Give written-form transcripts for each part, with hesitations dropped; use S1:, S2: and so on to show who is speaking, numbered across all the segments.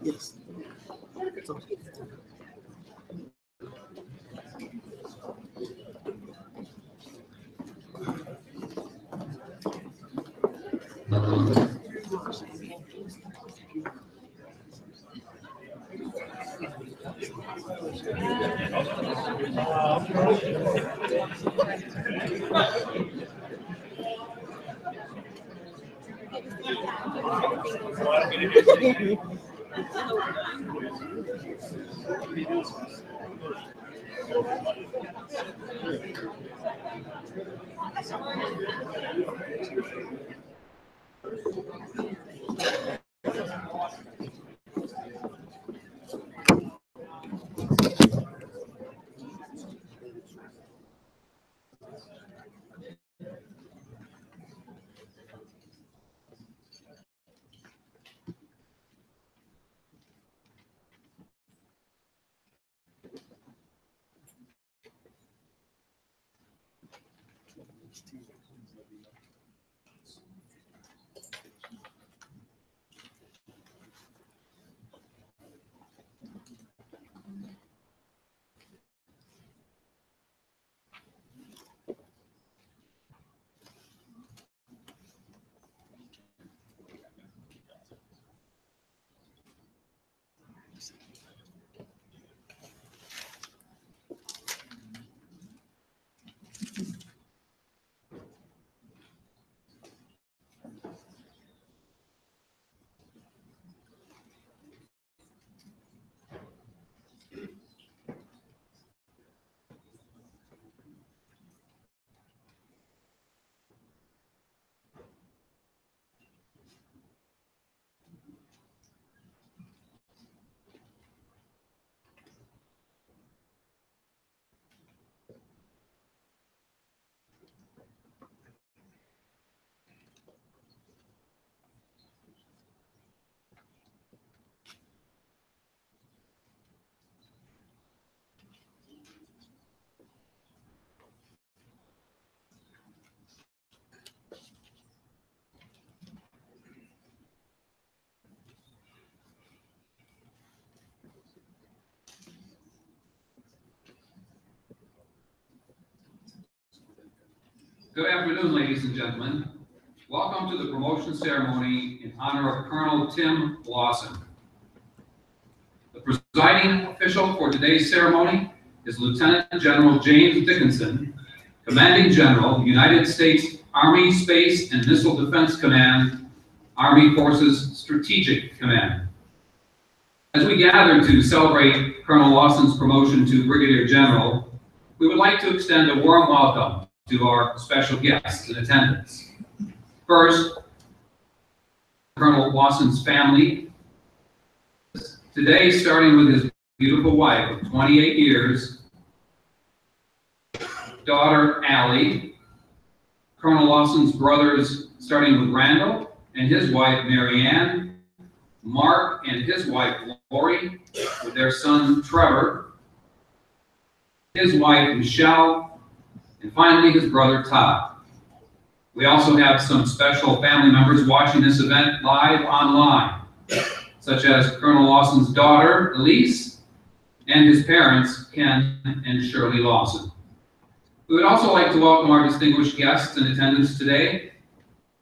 S1: Yes. It's okay.
S2: Good afternoon, ladies and gentlemen. Welcome to the promotion ceremony in honor of Colonel Tim Lawson. The presiding official for today's ceremony is Lieutenant General James Dickinson, Commanding General, United States Army Space and Missile Defense Command, Army Forces Strategic Command. As we gather to celebrate Colonel Lawson's promotion to Brigadier General, we would like to extend a warm welcome to our special guests in attendance. First, Colonel Lawson's family. Today, starting with his beautiful wife of 28 years, daughter Allie, Colonel Lawson's brothers, starting with Randall and his wife Marianne, Mark and his wife Lori, with their son Trevor, his wife Michelle, and finally his brother Todd. We also have some special family members watching this event live online, such as Colonel Lawson's daughter Elise and his parents Ken and Shirley Lawson. We would also like to welcome our distinguished guests in attendance today: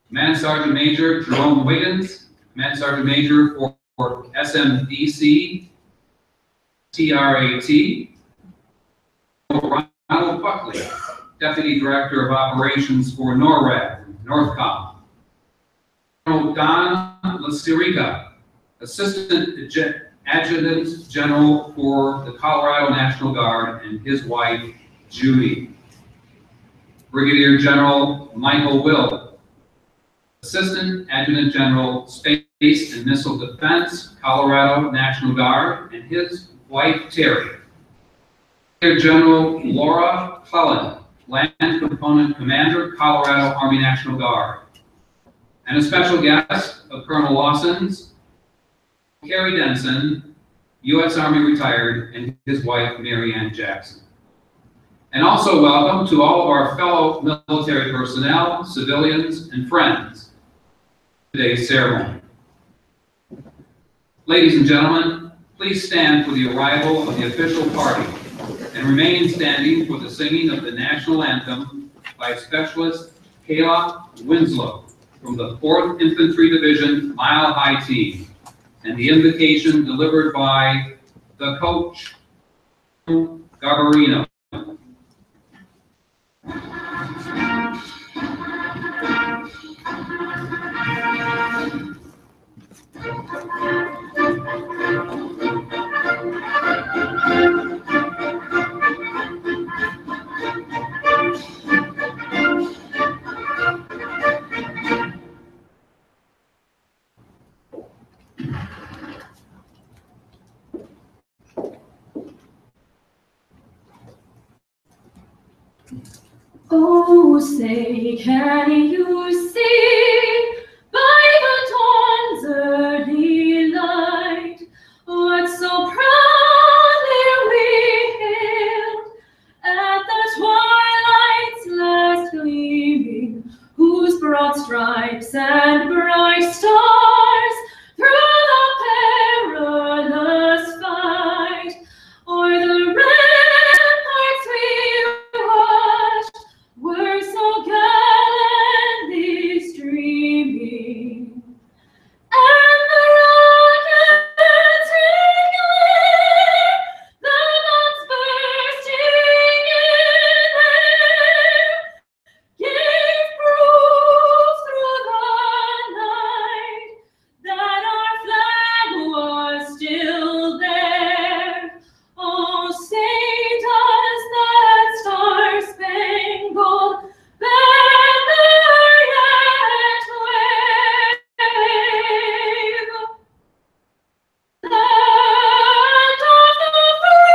S2: Command Sergeant Major Jerome Wiggins, Command Sergeant Major for SMDC TRAT, Ronald Buckley, Deputy Director of Operations for NORAD, NORTHCOM. Colonel Don Lasirica, Assistant Adjutant General for the Colorado National Guard, and his wife, Judy. Brigadier General Michael Will, Assistant Adjutant General, Space and Missile Defense, Colorado National Guard, and his wife, Terry. Brigadier General Laura Cullen, Land Component Commander, Colorado Army National Guard. And a special guest of Colonel Lawson's, Carrie Denson, U.S. Army retired, and his wife, Marianne Jackson. And also welcome to all of our fellow military personnel, civilians, and friends to today's ceremony. Ladies and gentlemen, please stand for the arrival of the official party and remain standing for the singing of the national anthem by Specialist Kayla Winslow from the 4th Infantry Division Mile High Team, and the invocation delivered by the coach, Garbarino.
S3: Oh, say, can you see by the dawn's early light what so proudly we hailed at the twilight's last gleaming, whose broad stripes and bright stars through the perilous fight o'er the ramparts we watched were so gallantly streaming, and the rockets ringing, the guns bursting in air, gave proof through the night that our flag was still there. Oh, say does that star-spangled banner yet wave? Land of the free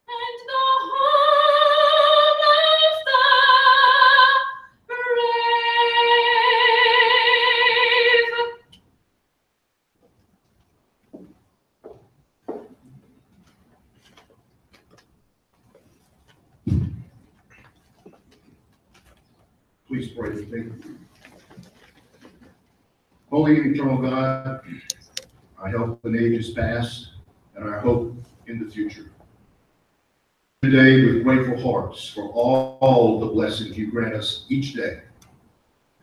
S3: and the home of the brave.
S4: Please pray with me. Holy and eternal God, our help in ages past and our hope in the future. Today, with grateful hearts for all the blessings you grant us each day,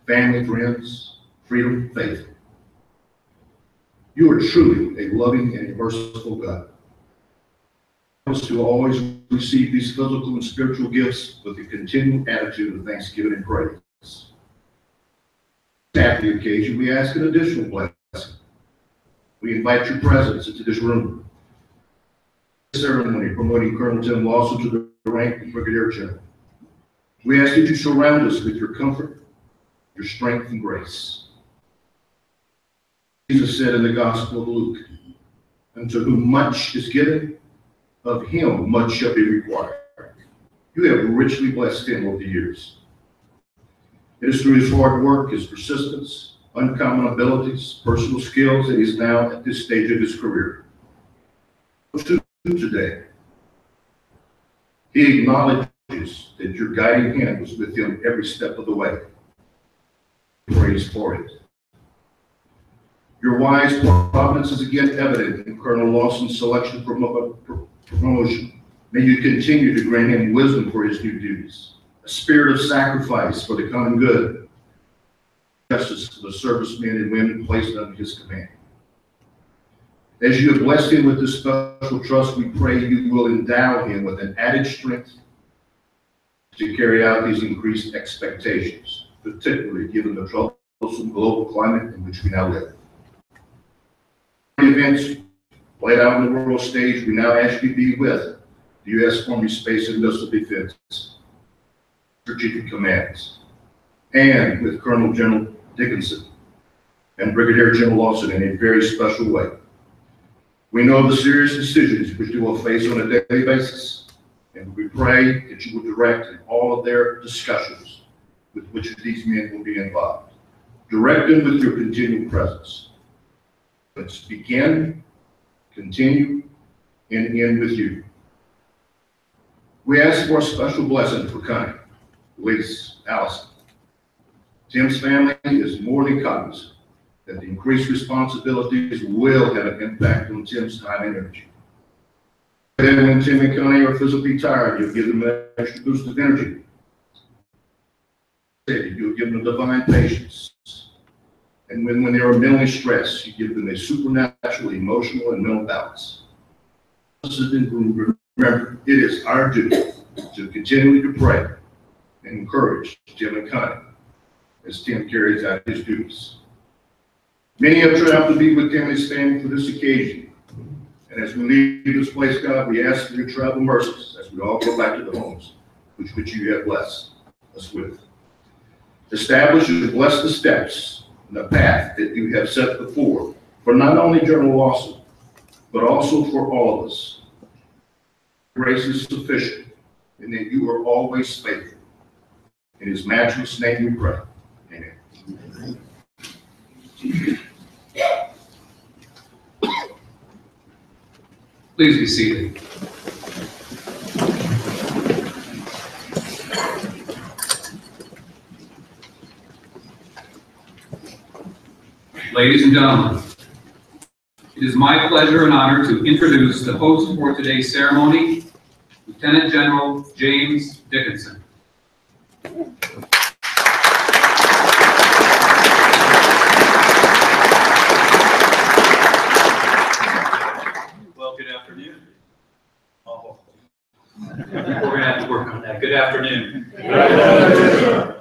S4: family, friends, freedom, faith. You are truly a loving and merciful God. Help us to always receive these physical and spiritual gifts with a continual attitude of thanksgiving and praise. At the occasion, we ask an additional blessing. We invite your presence into this room. Ceremony promoting Colonel Tim Lawson to the rank of Brigadier General. We ask that you surround us with your comfort, your strength, and grace. Jesus said in the Gospel of Luke, "Unto whom much is given, of him much shall be required." You have richly blessed him over the years. It is through his hard work, his persistence, uncommon abilities, personal skills that he's now at this stage of his career. Today, he acknowledges that your guiding hand was with him every step of the way. Praise for it. Your wise providence is again evident in Colonel Lawson's selection promotion. May you continue to grant him wisdom for his new duties, a spirit of sacrifice for the common good, justice to the servicemen and women placed under his command. As you have blessed him with this special trust, we pray you will endow him with an added strength to carry out these increased expectations, particularly given the troublesome global climate in which we now live. The events played out on the world stage, we now ask you to be with the U.S. Army Space and Missile Defense Strategic Commands, and with Colonel General Dickinson and Brigadier General Lawson in a very special way. We know the serious decisions which they will face on a daily basis, and we pray that you will direct in all of their discussions with which of these men will be involved. Direct them with your continual presence. Let's begin, continue, and end with you. We ask for a special blessing for Connie, Elise, Allison. Tim's family is more than cognizant that the increased responsibilities will have an impact on Tim's time and energy. Then when Tim and Connie are physically tired, you'll give them an extra boost of energy. You'll give them divine patience. And when they are mentally stressed, you give them a supernatural emotional and mental balance. Remember, it is our duty to continually to pray and encourage Tim and Connie as Tim carries out his duties. Many have traveled to be with Tim and his family for this occasion. And as we leave this place, God, we ask for your travel mercies as we all go back to the homes which you have blessed us with. Establish and bless the steps and the path that you have set before for not only General Lawson, but also for all of us. Grace is sufficient, and that you are always faithful. In his matchless name we pray. Amen.
S2: Please be seated. Ladies and gentlemen, it is my pleasure and honor to introduce the host for today's ceremony, Lieutenant General James Dickinson.
S5: Well, good afternoon. Oh, we're going to have to work on that. Good afternoon.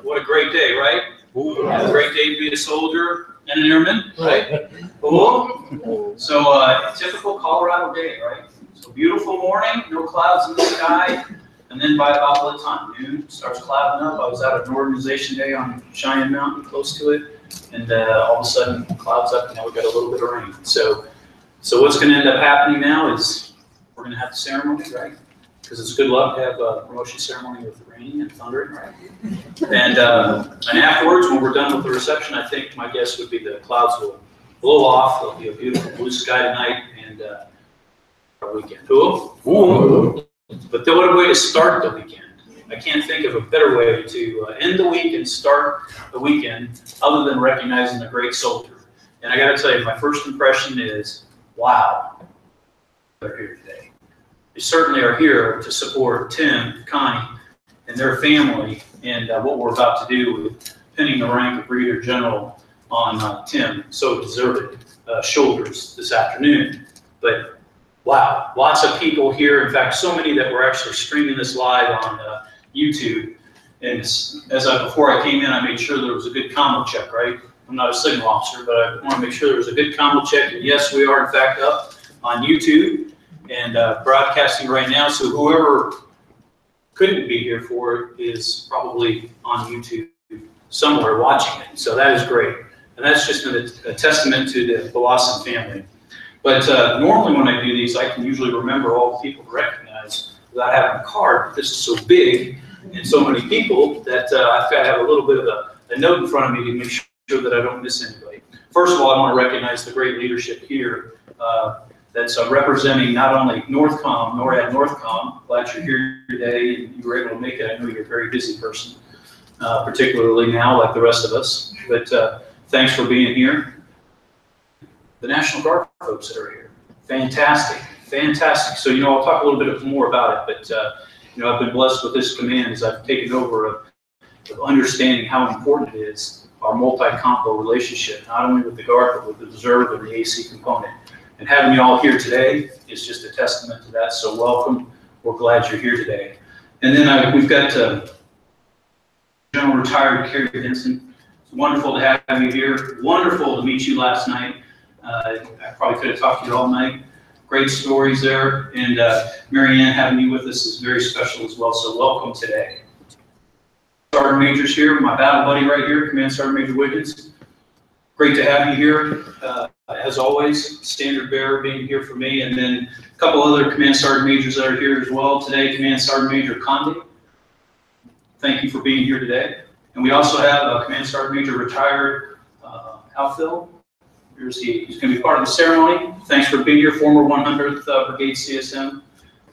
S5: What a great day, right? A great day to be a soldier and an airman, right? Cool. So, typical Colorado day, right? So, beautiful morning, no clouds in the sky, and then by about what time? Noon, starts clouding up. I was out at an organization day on Cheyenne Mountain, close to it, and all of a sudden, clouds up, and now we've got a little bit of rain. So what's going to end up happening now is we're going to have the ceremony, right? Because it's good luck to have a promotion ceremony with raining and thundering, right? And afterwards, when we're done with the reception, I think my guess would be the clouds will blow off. There'll be a beautiful blue sky tonight and our weekend. Cool? But what a way to start the weekend. I can't think of a better way to end the week and start the weekend other than recognizing a great soldier. And I got to tell you, my first impression is, wow, they're here today. They certainly are here to support Tim, Connie, and their family, and what we're about to do with pinning the rank of Brigadier General on Tim, so deserved shoulders this afternoon. But wow, lots of people here. In fact, so many that we're actually streaming this live on YouTube. And before I came in, I made sure there was a good combo check, right? I'm not a signal officer, but I want to make sure there was a good combo check. And yes, we are in fact up on YouTube and broadcasting right now. So whoever couldn't be here for it is probably on YouTube somewhere watching it. So that is great. And that's just a testament to the Lawson family. But normally when I do these, I can usually remember all the people to recognize without having a card. But this is so big and so many people that I've got to have a little bit of a note in front of me to make sure that I don't miss anybody. First of all, I want to recognize the great leadership here that's representing not only NORTHCOM, NORAD NORTHCOM. Glad you're here today and you were able to make it. I know you're a very busy person, particularly now like the rest of us. But thanks for being here. The National Guard folks that are here, fantastic, fantastic. So, I'll talk a little bit more about it, but, I've been blessed with this command as I've taken over of understanding how important it is, our multi-compo relationship, not only with the Guard, but with the Reserve and the AC component. And having you all here today is just a testament to that, so welcome. We're glad you're here today. And then we've got General Retired Kerry Vincent. It's wonderful to have you here. Wonderful to meet you last night. I probably could have talked to you all night. Great stories there. And Mary Ann, having you with us is very special as well, so welcome today. Sergeant Major's here, my battle buddy right here, Command Sergeant Major Wiggins. Great to have you here. As always, standard bearer being here for me, and then a couple other Command Sergeant Majors that are here as well today. Command Sergeant Major Conde, thank you for being here today. And we also have Command Sergeant Major Retired Alphil. He's going to be part of the ceremony. Thanks for being here, former 100th Brigade CSM,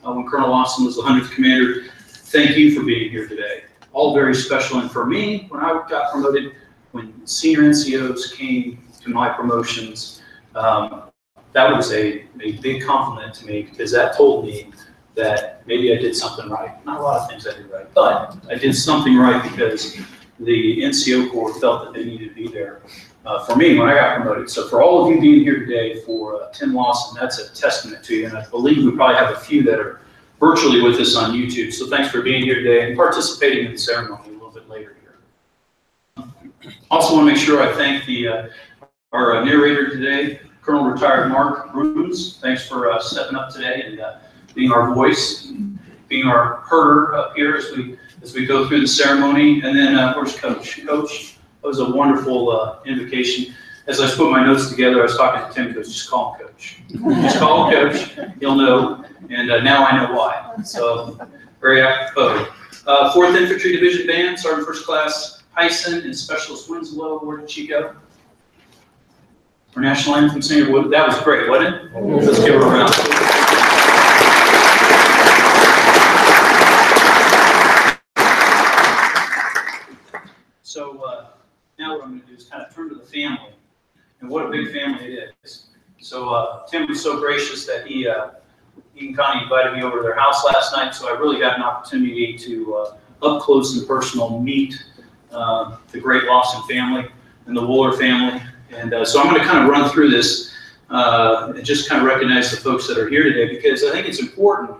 S5: when Colonel Lawson was the 100th Commander. Thank you for being here today. All very special, and for me, when I got promoted, when senior NCOs came to my promotions, that was a big compliment to me, because that told me that maybe I did something right. Not a lot of things I did right, but I did something right because the NCO Corps felt that they needed to be there for me when I got promoted. So for all of you being here today for Tim Lawson, that's a testament to you. And I believe we probably have a few that are virtually with us on YouTube. So thanks for being here today and participating in the ceremony a little bit later here. Also want to make sure I thank our narrator today, Colonel Retired Mark Bruins. Thanks for stepping up today and being our voice, being our herder up here as we go through the ceremony. And then where's Coach? Coach, that was a wonderful invocation. As I put my notes together, I was talking to Tim, Coach, just call him Coach. Just call him Coach, he'll know. And now I know why. So very apropos. 4th Infantry Division Band, Sergeant First Class Hyson and Specialist Winslow. Where did she go? Our National Anthem singer. That was great, wasn't it? Let's give her a round. So now what I'm going to do is kind of turn to the family, and what a big family it is. So Tim was so gracious that he and Connie invited me over to their house last night, so I really got an opportunity to up close and personal meet the great Lawson family and the Wooler family. And so I'm going to kind of run through this and just kind of recognize the folks that are here today, because I think it's important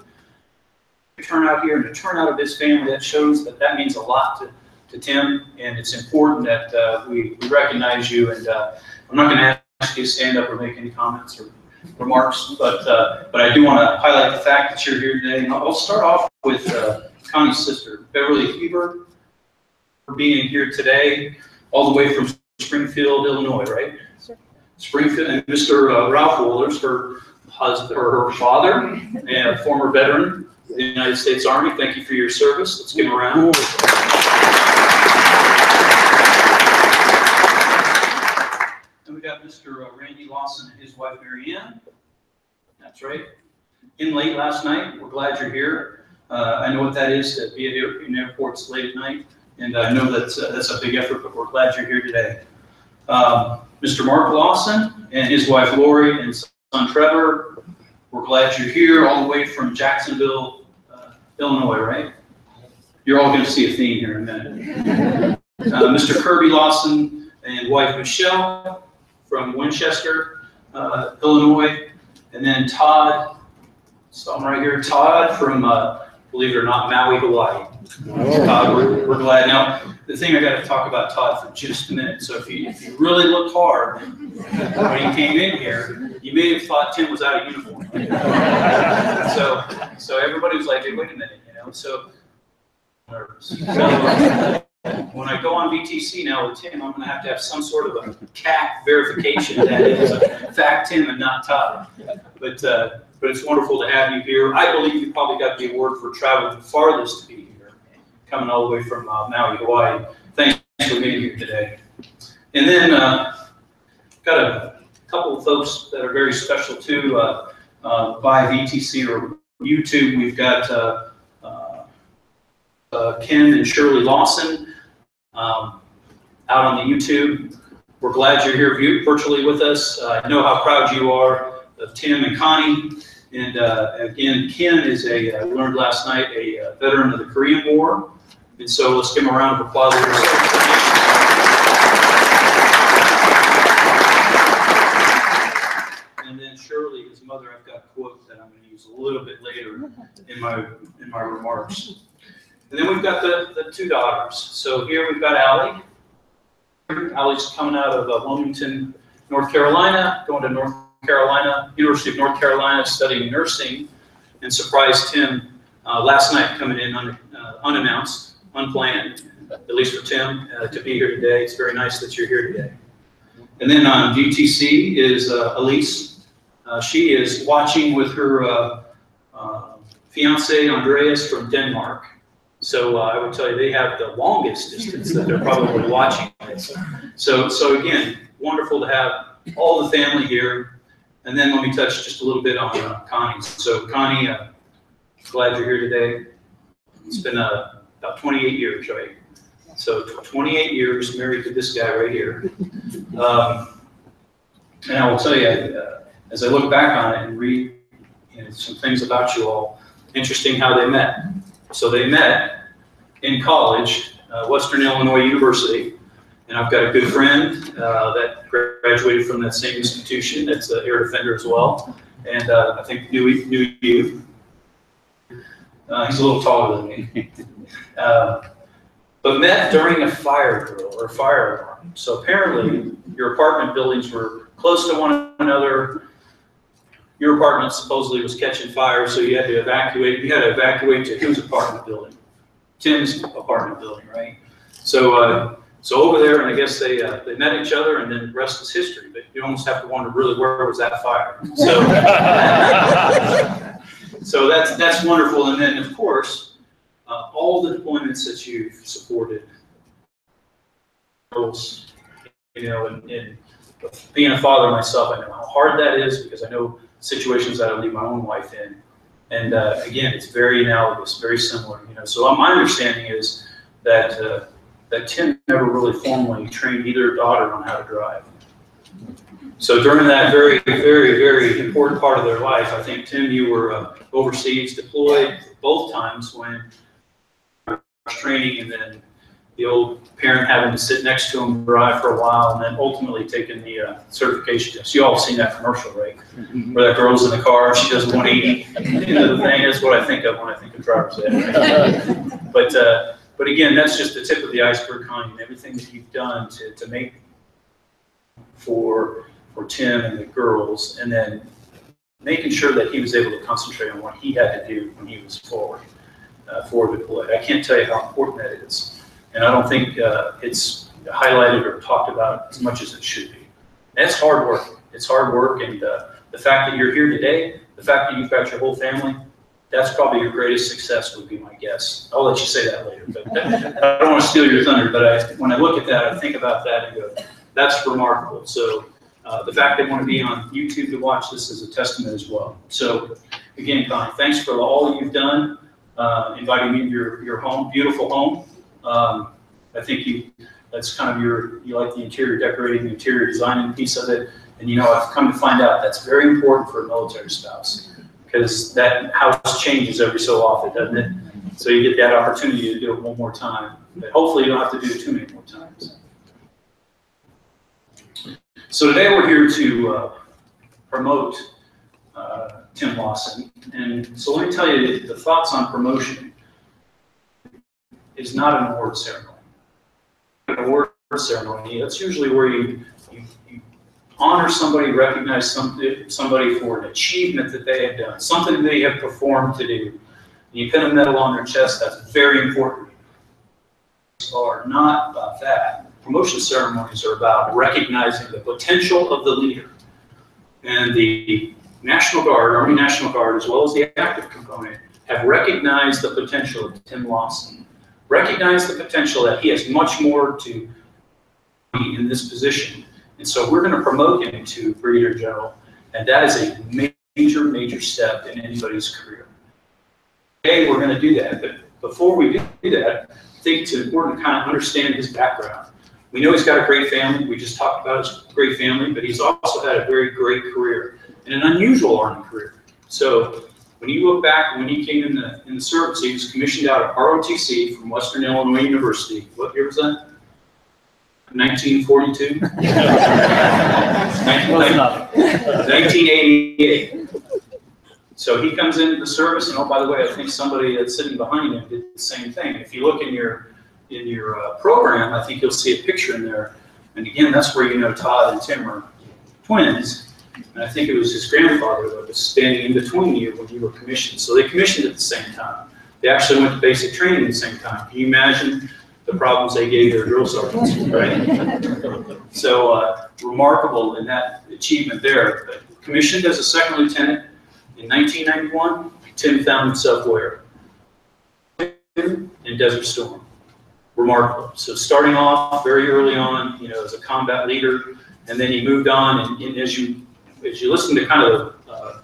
S5: to turn out here and to turn out of this family. That shows that means a lot to Tim, and it's important that we recognize you. And I'm not going to ask you to stand up or make any comments or remarks, but I do want to highlight the fact that you're here today. And I'll start off with Connie's sister, Beverly Heber, for being here today, all the way from Springfield, Illinois, right? Sure. Springfield, and Mr. Ralph Wohlers, her husband, or her father, and a former veteran of the United States Army. Thank you for your service. Let's give him a round. And we got Mr. Randy Lawson and his wife, Mary Ann. That's right. In late last night. We're glad you're here. I know what that is to be in airports late at night, and I know that's a big effort, but we're glad you're here today. Mr. Mark Lawson and his wife Lori and son Trevor, we're glad you're here all the way from Jacksonville, Illinois, right? You're all going to see a theme here in a minute. Mr. Kirby Lawson and wife Michelle from Winchester, Illinois, and then Todd, so I'm right here, Todd from, believe it or not, Maui, Hawaii. Todd, we're glad. Now, the thing I got to talk about Todd for just a minute. So if you really looked hard when he came in here, you may have thought Tim was out of uniform. So everybody was like, hey, wait a minute, you know. So nervous. So when I go on VTC now with Tim, I'm going to have some sort of a CAC verification that it is a fact Tim and not Todd. But it's wonderful to have you here. I believe you probably got the award for traveling the farthest to be here, coming all the way from Maui, Hawaii. Thanks for being here today. And then got a couple of folks that are very special too by VTC or YouTube. We've got Ken and Shirley Lawson out on the YouTube. We're glad you're here virtually with us. I know how proud you are of Tim and Connie. And again, Ken is I learned last night, a veteran of the Korean War. And so let's give him a round of applause. And then Shirley, his mother, I've got a quote that I'm going to use a little bit later in my remarks. And then we've got the two daughters. So here we've got Allie. Allie's coming out of Wilmington, North Carolina, going to University of North Carolina, studying nursing, and surprised Tim last night coming in unannounced, unplanned, at least for Tim, to be here today. It's very nice that you're here today. And then on VTC is Elise. She is watching with her fiance Andreas from Denmark. So I would tell you they have the longest distance that they're probably watching. So again, wonderful to have all the family here. And then let me touch just a little bit on Connie. So Connie, glad you're here today. It's been about 28 years, right? So 28 years married to this guy right here. And I will tell you, as I look back on it and read some things about you all, interesting how they met. So they met in college, Western Illinois University, and I've got a good friend that graduated from that same institution. That's an air defender as well, and I think knew you. He's a little taller than me, but met during a fire drill or fire alarm. So apparently, your apartment buildings were close to one another. Your apartment supposedly was catching fire, so you had to evacuate. You had to evacuate to whose apartment building? Tim's apartment building, right? So, so over there, and I guess they met each other, and then the rest is history. But you almost have to wonder, really, where was that fire? So, so that's wonderful. And then, of course, all the deployments that you've supported, you know, and being a father myself, I know how hard that is because I know situations that I leave my own wife in. And again, it's very analogous, very similar. You know, so my understanding is that that Tim never really formally trained either daughter on how to drive. So during that very, very, very important part of their life, I think Tim, you were overseas, deployed both times when training, and then the old parent having to sit next to him, drive for a while, and then ultimately taking the certification test. You all have seen that commercial, right? Where that girl's in the car, she does 180 into the thing. That's what I think of when I think of driver's ed. Right? But again, that's just the tip of the iceberg, Connie, and everything that you've done to make for Tim and the girls, and then making sure that he was able to concentrate on what he had to do when he was forward deployed. I can't tell you how important that is. And I don't think it's highlighted or talked about as much as it should be. That's hard work. It's hard work, and the fact that you're here today, the fact that you've got your whole family, that's probably your greatest success, would be my guess. I'll let you say that later, but I don't want to steal your thunder, but when I look at that, I think about that and go, that's remarkable. So the fact they want to be on YouTube to watch this is a testament as well. So again, Connie, thanks for all you've done, inviting me to your home, beautiful home. I think that's kind of you like the interior decorating, the interior designing piece of it. And you know, I've come to find out that's very important for a military spouse, because that house changes every so often, doesn't it? So you get that opportunity to do it one more time. But hopefully you don't have to do it too many more times. So today we're here to promote Tim Lawson. And so let me tell you, the thoughts on promotion is not an award ceremony. An award ceremony, that's usually where you honor somebody, recognize somebody for an achievement that they have done, something they have performed to do. And you pin a medal on their chest, that's very important. Are not about that. Promotion ceremonies are about recognizing the potential of the leader. And the National Guard, Army National Guard, as well as the active component, have recognized the potential of Tim Lawson. Recognized the potential that he has much more to be in this position. And so we're going to promote him to Brigadier General, and that is a major, major step in anybody's career. Today we're going to do that, but before we do that, I think it's important to kind of understand his background. We know he's got a great family. We just talked about his great family, but he's also had a very great career and an unusual Army career. So when you look back, when he came in the service, he was commissioned out of ROTC from Western Illinois University. What year was that? 1942? 1988. So he comes into the service, and oh, by the way, I think somebody that's sitting behind him did the same thing. If you look in your program, I think you'll see a picture in there. And again, that's where you know Todd and Tim are twins. And I think it was his grandfather that was standing in between you when you were commissioned. So they commissioned at the same time. They actually went to basic training at the same time. Can you imagine the problems they gave their drill sergeants, right? So remarkable in that achievement there. But commissioned as a second lieutenant in 1991, Tim found himself where? In Desert Storm. Remarkable. So starting off very early on, you know, as a combat leader, and then he moved on. And as you listen to kind of the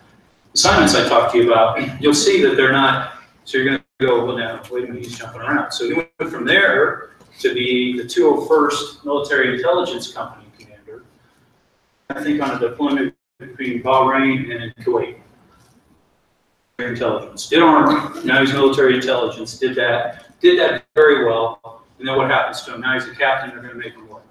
S5: assignments I talked to you about, you'll see that they're not. So you're going to go, well, now, wait a minute, he's jumping around. So he went from there to be the 201st Military Intelligence Company commander. I think, on a deployment between Bahrain and Kuwait. Intelligence, did armor, now he's military intelligence, did that very well. And then what happens to him? Now he's a captain, they're going to make him what?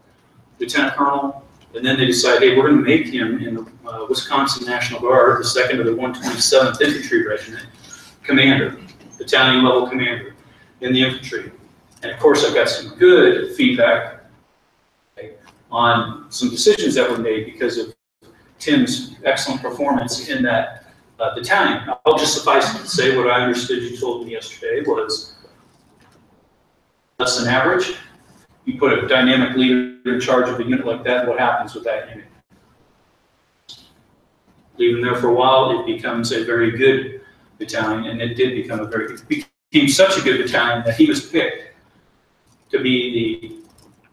S5: Lieutenant colonel. And then they decide, hey, we're going to make him in the Wisconsin National Guard, the 2nd of the 127th Infantry Regiment, commander, battalion level commander in the infantry. And of course, I've got some good feedback on some decisions that were made because of Tim's excellent performance in that battalion. I'll just suffice it to say what I understood you told me yesterday was less than average. You put a dynamic leader in charge of a unit like that, what happens with that unit? Leave him there for a while, it becomes a very good battalion, and it did become it became such a good battalion that he was picked to be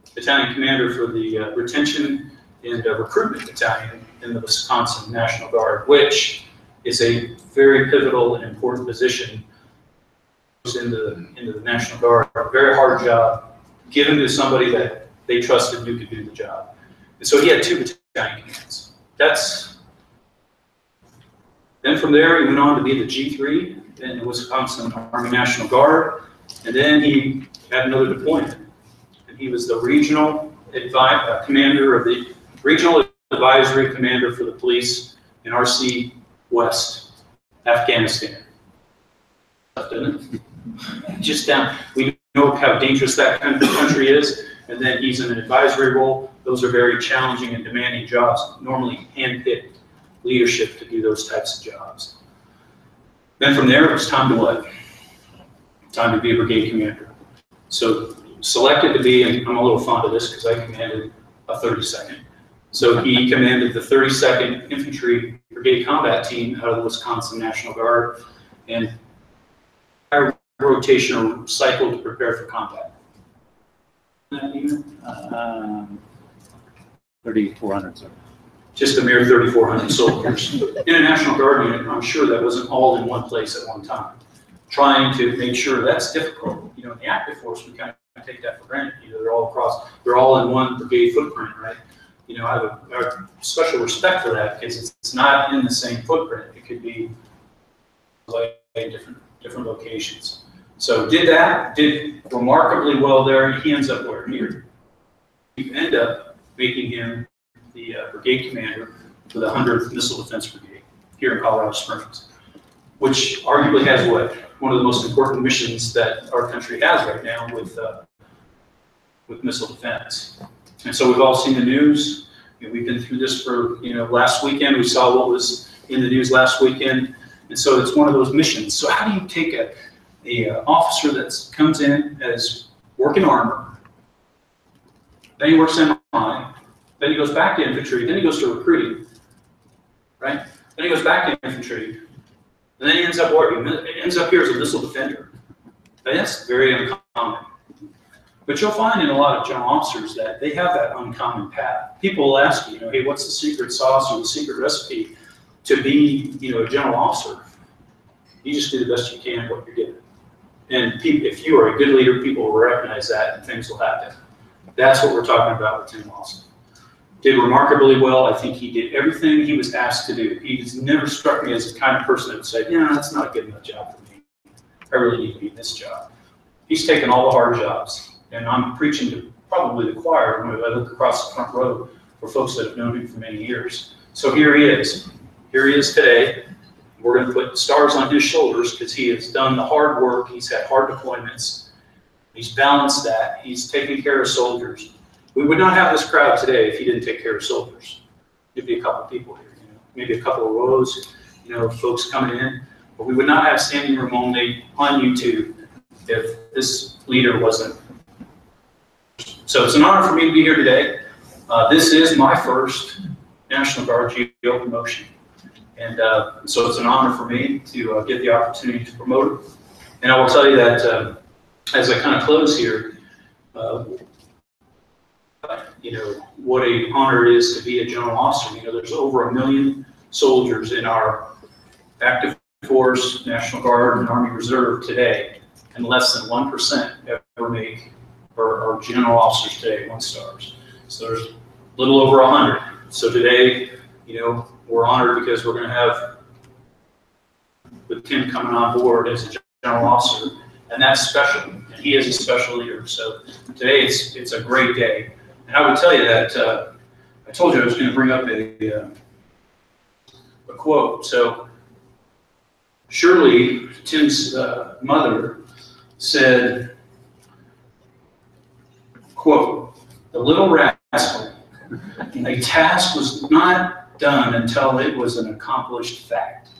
S5: the battalion commander for the retention and recruitment battalion in the Wisconsin National Guard, which is a very pivotal and important position into the National Guard. A very hard job, given to somebody that they trusted knew could do the job. And so he had 2 battalion commands. Then from there, he went on to be the G3 in the Wisconsin Army National Guard, and then he had another deployment. And he was the regional commander of the Regional Advisory Commander for the Police in RC West, Afghanistan. Didn't it? Just down, we know how dangerous that kind of country is, and then he's in an advisory role. Those are very challenging and demanding jobs, normally hand-picked leadership to do those types of jobs. Then from there, it was time to what? Time to be a brigade commander. So selected to be, and I'm a little fond of this because I commanded a 32nd. So he commanded the 32nd Infantry Brigade Combat Team out of the Wisconsin National Guard, and our rotational cycle to prepare for combat.
S6: 3,400, sir.
S5: Just a mere 3,400 soldiers. In a National Guard unit, I'm sure that wasn't all in one place at one time. Trying to make sure that's difficult. You know, in the active force, we kind of take that for granted. You know, they're all in one brigade footprint, right? You know, I have a special respect for that because it's not in the same footprint. It could be like different locations. So did remarkably well there. He ends up where? Here. You end up making him the brigade commander for the 100th Missile Defense Brigade here in Colorado Springs, which arguably has what? One of the most important missions that our country has right now with missile defense. And so we've all seen the news. You know, we've been through this for, last weekend. We saw what was in the news last weekend. And so it's one of those missions. So how do you take a officer that comes in as working armor, then he works MI, then he goes back to infantry, then he goes to recruiting, right? Then he goes back to infantry, and then he ends up working. He ends up here as a missile defender. And that's very uncommon. But you'll find in a lot of general officers that they have that uncommon path. People will ask you, hey, what's the secret sauce or the secret recipe to be, a general officer? You just do the best you can what you're given. And if you are a good leader, people will recognize that and things will happen. That's what we're talking about with Tim Lawson. Did remarkably well. I think he did everything he was asked to do. He has never struck me as the kind of person that would say, that's not a good enough job for me. I really need to be in this job. He's taken all the hard jobs. And I'm preaching to probably the choir when I look across the front row for folks that have known him for many years. So here he is. Here he is today. We're going to put stars on his shoulders because he has done the hard work. He's had hard deployments. He's balanced that. He's taken care of soldiers. We would not have this crowd today if he didn't take care of soldiers. There'd be a couple people here, maybe a couple of rows, folks coming in. But we would not have standing room only on YouTube if this leader wasn't. So it's an honor for me to be here today. This is my first National Guard COL promotion. And so it's an honor for me to get the opportunity to promote it. And I will tell you that as I kind of close here, what an honor it is to be a general officer. There's over 1 million soldiers in our active force, National Guard, and Army Reserve today, and less than 1% ever make or general officers today 1 stars. So there's a little over 100. So today, you know, we're honored because we're going to have with Tim coming on board as a general officer, and that's special. And he is a special leader. So today it's a great day. And I would tell you that I told you I was going to bring up a quote. So Shirley, Tim's mother, said, quote, "The little rascal, a task was not done until it was an accomplished fact."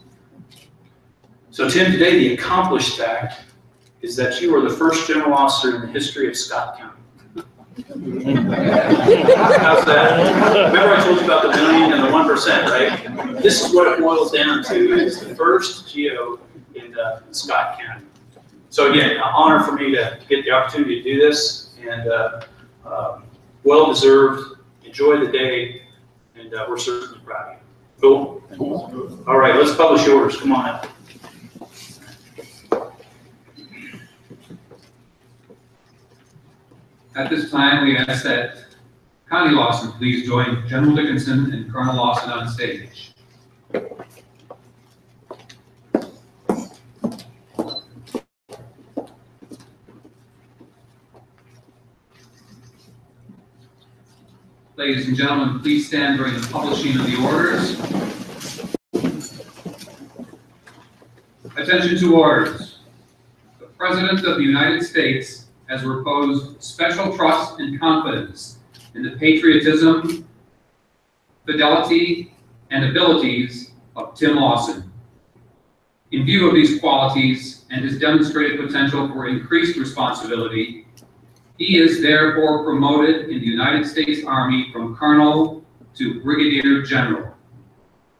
S5: So Tim, today the accomplished fact is that you are the first general officer in the history of Scott County. How's that? Remember I told you about the million and the 1%, right? This is what it boils down to, is the first GO in Scott County. So again, an honor for me to get the opportunity to do this, and well-deserved. Enjoy the day, and we're certainly proud of you. Cool? All right, let's publish yours. Come on up.
S2: At this time, we ask that Connie Lawson please join General Dickinson and Colonel Lawson on stage. Ladies and gentlemen, please stand during the publishing of the orders. Attention to orders. The President of the United States has reposed special trust and confidence in the patriotism, fidelity, and abilities of Tim Lawson. In view of these qualities and his demonstrated potential for increased responsibility, he is therefore promoted in the United States Army from Colonel to Brigadier General.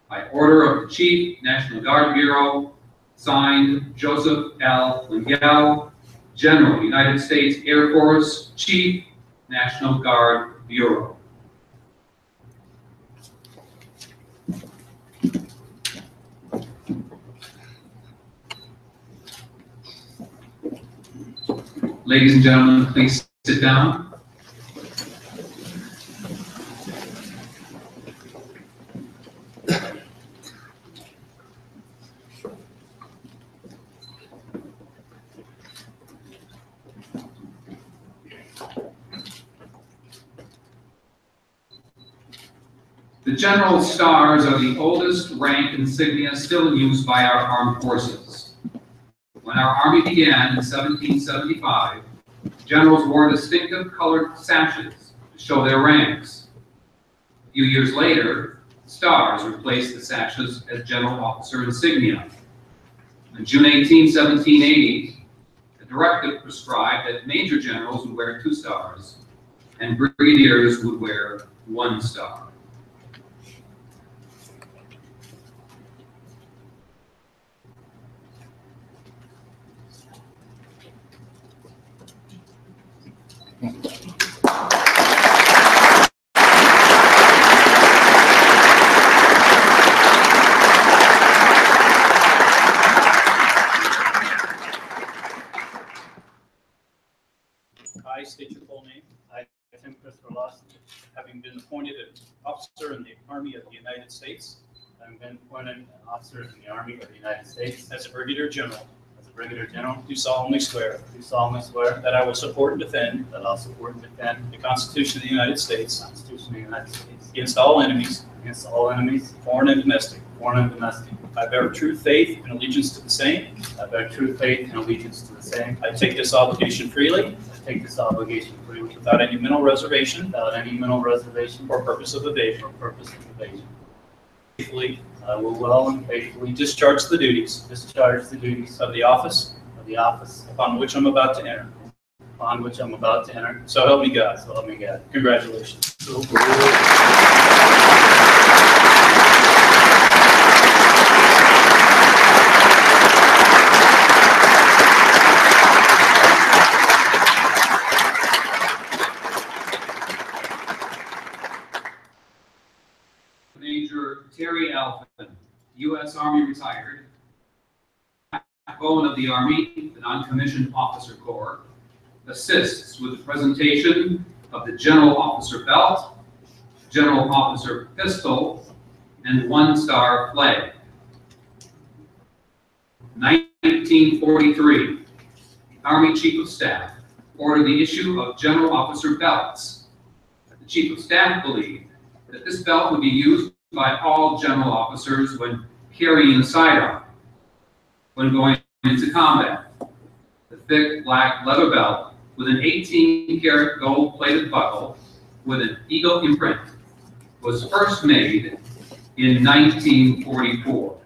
S2: By order of the Chief, National Guard Bureau, signed Joseph L. Lingell, General, United States Air Force, Chief, National Guard Bureau. Ladies and gentlemen, please sit down. The General Stars are the oldest rank insignia still in use by our armed forces. When our Army began in 1775, generals wore distinctive colored sashes to show their ranks. A few years later, stars replaced the sashes as general officer insignia. On June 18, 1780, a directive prescribed that major generals would wear 2 stars and brigadiers would wear 1 star.
S5: I state your full name. I, Tim Christopher Lawson, having been appointed an officer in the Army of the United States. I've been appointed an officer in the Army of the United States as a Brigadier General. As a Brigadier General, do solemnly swear. Do solemnly swear that I will support and defend. That I'll support and defend the Constitution of the United States. Constitution of the United States. Against all enemies. Against all enemies. Foreign and domestic. Foreign and domestic. I bear true faith and allegiance to the same. I bear true faith and allegiance to the same. I take this obligation freely. Take this obligation freely without any mental reservation. Without any mental reservation. Or purpose of evasion. Or purpose of evasion. Faithfully, I will well and faithfully discharge the duties. Discharge the duties of the office. Of the office upon which I'm about to enter. Upon which I'm about to enter. So help me God. So help me God. Congratulations.
S2: Major Terry Alphen, U.S. Army retired, backbone of the Army, the Non-Commissioned Officer Corps, assists with the presentation of the General Officer Belt, General Officer pistol, and 1-star flag. 1943, Army Chief of Staff ordered the issue of General Officer belts. The Chief of Staff believed that this belt would be used by all general officers when carrying a sidearm, when going into combat. The thick black leather belt with an 18-karat gold-plated buckle with an eagle imprint was first made in 1944.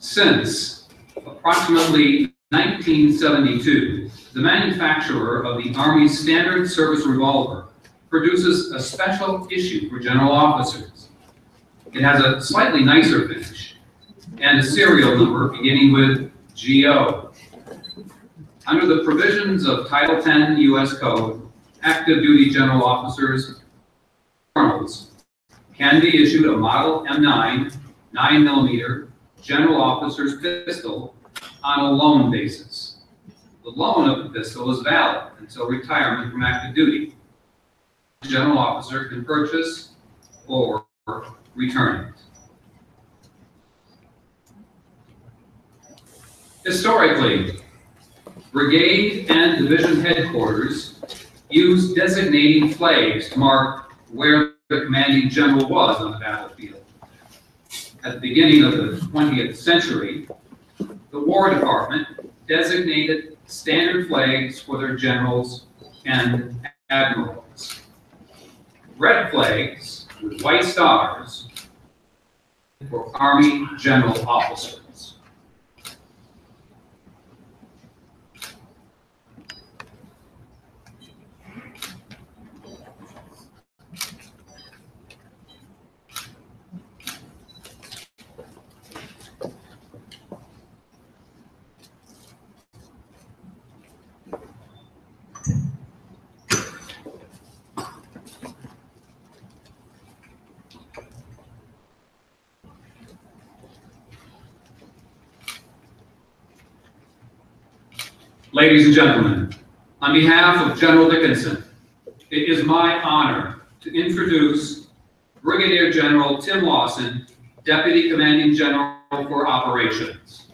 S2: Since approximately 1972, the manufacturer of the Army's standard service revolver produces a special issue for general officers. It has a slightly nicer finish and a serial number beginning with GO. Under the provisions of Title 10 U.S. Code, active duty general officers, colonels, can be issued a Model M9 9mm general officer's pistol on a loan basis. The loan of the pistol is valid until retirement from active duty. The general officer can purchase or return it. Historically, brigade and division headquarters used designating flags to mark where the commanding general was on the battlefield. At the beginning of the 20th century, the War Department designated standard flags for their generals and admirals. Red flags with white stars for Army general officers. Ladies and gentlemen, on behalf of General Dickinson, it is my honor to introduce Brigadier General Tim Lawson, Deputy Commanding General for Operations.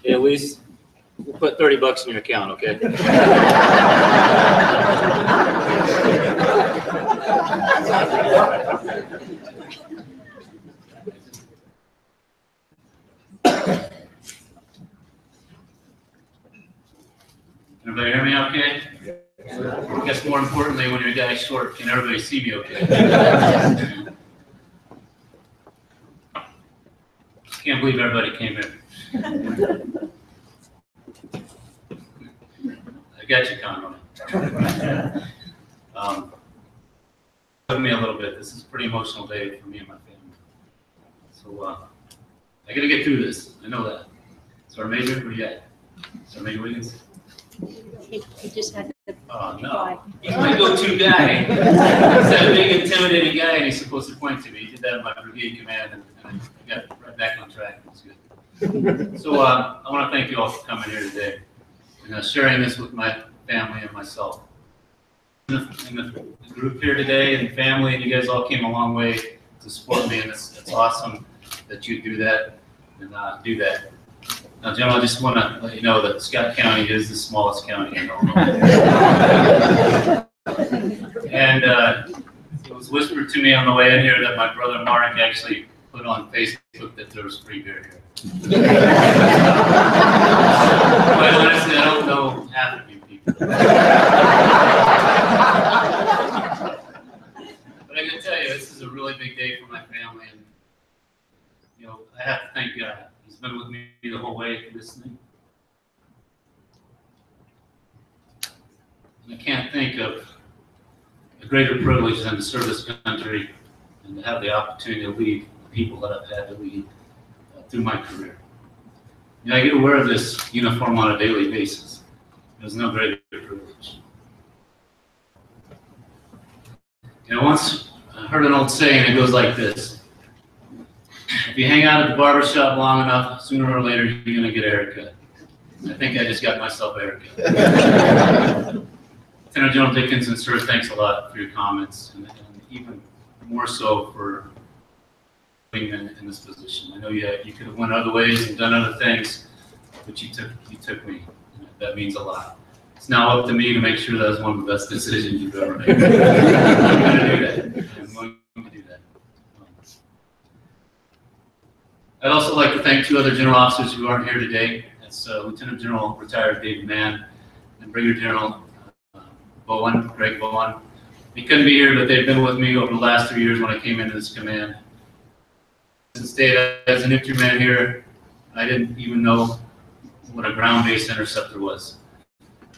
S6: Hey, Elise, we'll put $30 in your account, okay? Everybody hear me okay? I guess more importantly, when your guy's short, can everybody see me okay? Can't believe everybody came here. I got you, Conroy. Give me a little bit. This is a pretty emotional day for me and my family. So I got to get through this. I know that. Sergeant Major, where you at? Sergeant Major Wiggins?
S7: He just had to.
S6: Oh, no. He's my go-to guy. He's that big, intimidating guy, and he's supposed to point to me. He did that in my brigade command, and I got right back on track. It was good. So I want to thank you all for coming here today and sharing this with my family and myself. In the group here today and family, and you guys all came a long way to support me, and it's awesome that you do that and do that. Now, General, I just want to let you know that Scott County is the smallest county in Illinois. And it was whispered to me on the way in here that my brother Mark actually put on Facebook that there was free beer here. Quite honestly, I don't know half of you people. But I can tell you, this is a really big day for my family, and I have to thank God. He's been with me the whole way through this thing. And I can't think of a greater privilege than to serve this country and to have the opportunity to lead the people that I've had to lead through my career. I get to wear this uniform on a daily basis. There's no greater privilege. Once I heard an old saying that goes like this: if you hang out at the barber shop long enough, sooner or later you're going to get a haircut. I think I just got myself a haircut. Lieutenant General Dickinson, sir, thanks a lot for your comments, and even more so for being in this position. I know you could have went other ways and done other things, but you took me. That means a lot. It's now up to me to make sure that was one of the best decisions you've ever made. I'm going to do that. I'm going to do that. I'd also like to thank two other general officers who aren't here today. That's Lieutenant General retired David Mann and Brigadier General Greg Bowen. They couldn't be here, but they've been with me over the last 3 years when I came into this command. Since stayed as an infantryman here, I didn't even know what a ground-based interceptor was.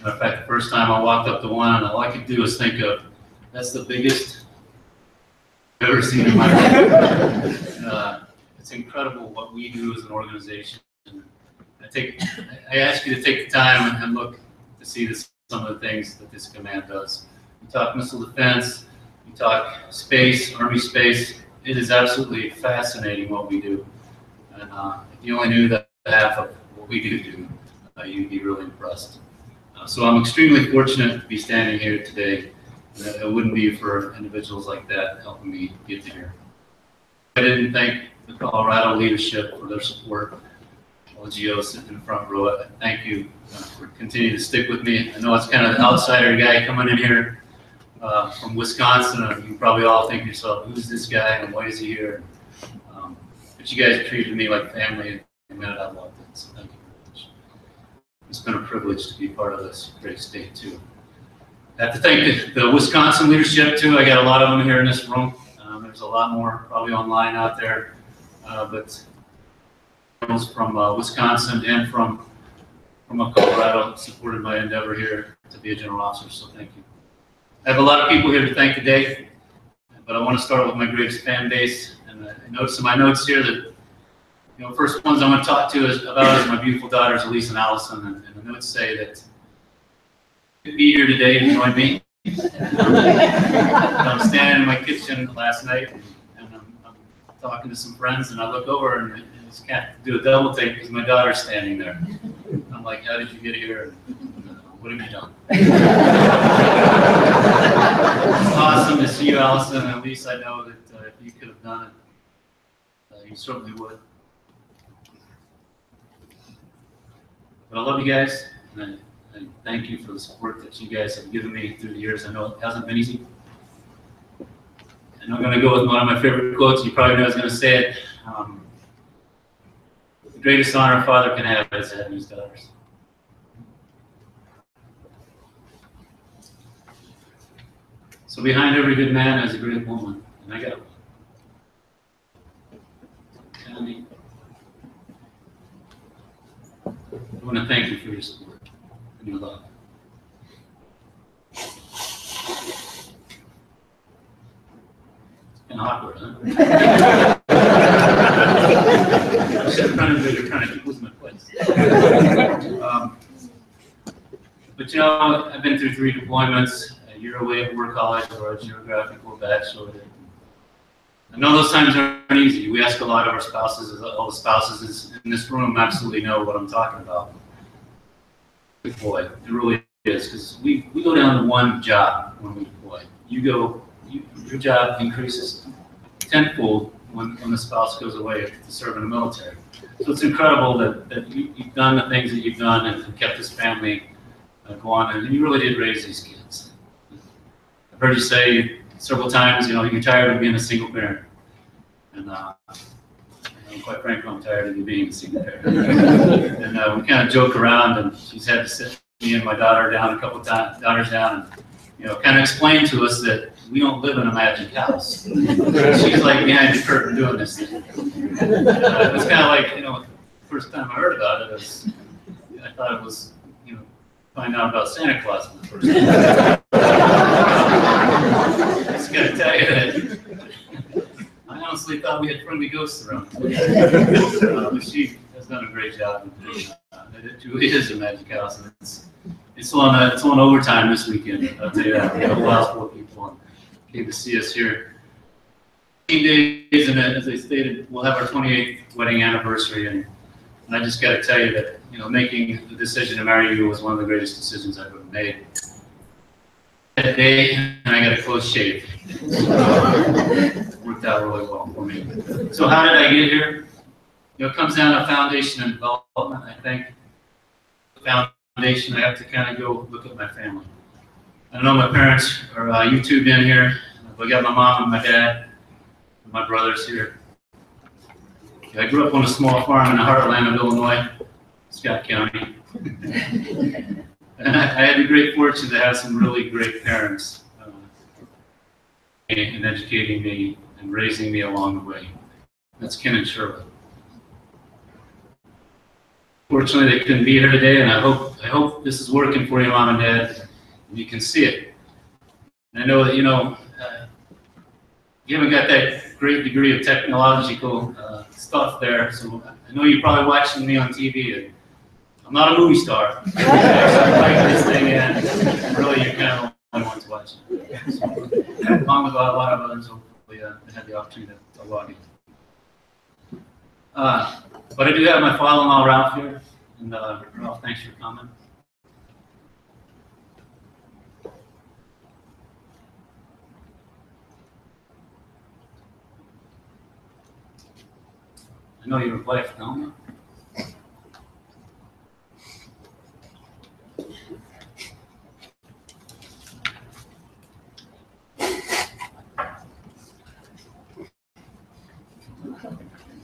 S6: Matter of fact, the first time I walked up to one, all I could do was think of, that's the biggest I've ever seen in my life. It's incredible what we do as an organization. I ask you to take the time and look to see some of the things that this command does. We talk missile defense, we talk space, Army space. It is absolutely fascinating what we do. And if you only knew that half of what we do, you'd be really impressed. So I'm extremely fortunate to be standing here today. It wouldn't be for individuals like that helping me get to here. I didn't thank the Colorado leadership for their support. LGO sitting in the front row. Thank you for continuing to stick with me. I know it's kind of the outsider guy coming in here from Wisconsin. You probably all think to yourself, who's this guy and why is he here? But you guys treated me like family the minute I walked in, so thank you very much. It's been a privilege to be part of this great state too. I have to thank the Wisconsin leadership too. I got a lot of them here in this room. There's a lot more probably online out there, but from Wisconsin and from Colorado supported my endeavor here to be a general officer, so thank you. I have a lot of people here to thank today, but I want to start with my greatest fan base. And I noticed in my notes here that first ones I'm going to talk to is my beautiful daughters Elise and Allison, and the notes say that to be here today to join me. I'm standing in my kitchen last night and I'm talking to some friends, and I look over and I just can't do a double take because my daughter's standing there. I'm like, how did you get here? What have you done? It's awesome to see you, Allison, and at least I know that if you could have done it, you certainly would. But I love you guys, and I thank you for the support that you guys have given me through the years. I know it hasn't been easy. And I'm going to go with one of my favorite quotes. You probably know I was going to say it. The greatest honor a father can have is having his daughters. So behind every good man is a great woman, and I got one. Candy. I want to thank you for your support and your love. It's kind of awkward, huh? I'm trying to keep losing my place. But I've been through 3 deployments, a year away at War College for a geographical bachelor. I know those times aren't easy. We ask a lot of our spouses, all the spouses in this room absolutely know what I'm talking about. Deploy, it really is, because we go down to one job when we deploy. Your job increases tenfold when the spouse goes away to serve in the military. So it's incredible that you've done the things that you've done and kept this family going, and you really did raise these kids. I've heard you say several times, you're tired of being a single parent. And quite frankly, I'm tired of you being a single parent. And we kind of joke around, and she's had to sit me and my daughter down a couple times, and kind of explain to us that we don't live in a magic house. She's like behind the curtain doing this thing. It was kind of like, the first time I heard about it, I thought it was, find out about Santa Claus for the first time. I just got to tell you that I honestly thought we had friendly ghosts around. But she has done a great job. It truly is a magic house, and it's on overtime this weekend. I'll tell you that. We have a lot of people and came to see us here. 18 days, and as I stated, we'll have our 28th wedding anniversary, and I just got to tell you that making the decision to marry you was one of the greatest decisions I've ever made. That day, and I got a close shave. Worked out really well for me. So how did I get here? It comes down to foundation and development, I think. Foundation, I have to kind of go look at my family. I know my parents are YouTubed in here. I got my mom and my dad and my brothers here. I grew up on a small farm in the heartland of Illinois, Scott County. And I had the great fortune to have some really great parents in educating me and raising me along the way. That's Ken and Shirley. Fortunately, they couldn't be here today, and I hope this is working for you, Mom and Dad, and you can see it. And I know that, you haven't got that great degree of technological stuff there, so I know you're probably watching me on TV. And I'm not a movie star. I like this thing, and really, you're kind of the only ones watching. So, along with a lot of others, hopefully, I had the opportunity to log in. But I do have my father-in-law, Ralph, here. And Ralph, thanks for coming. I know your wife, don't you?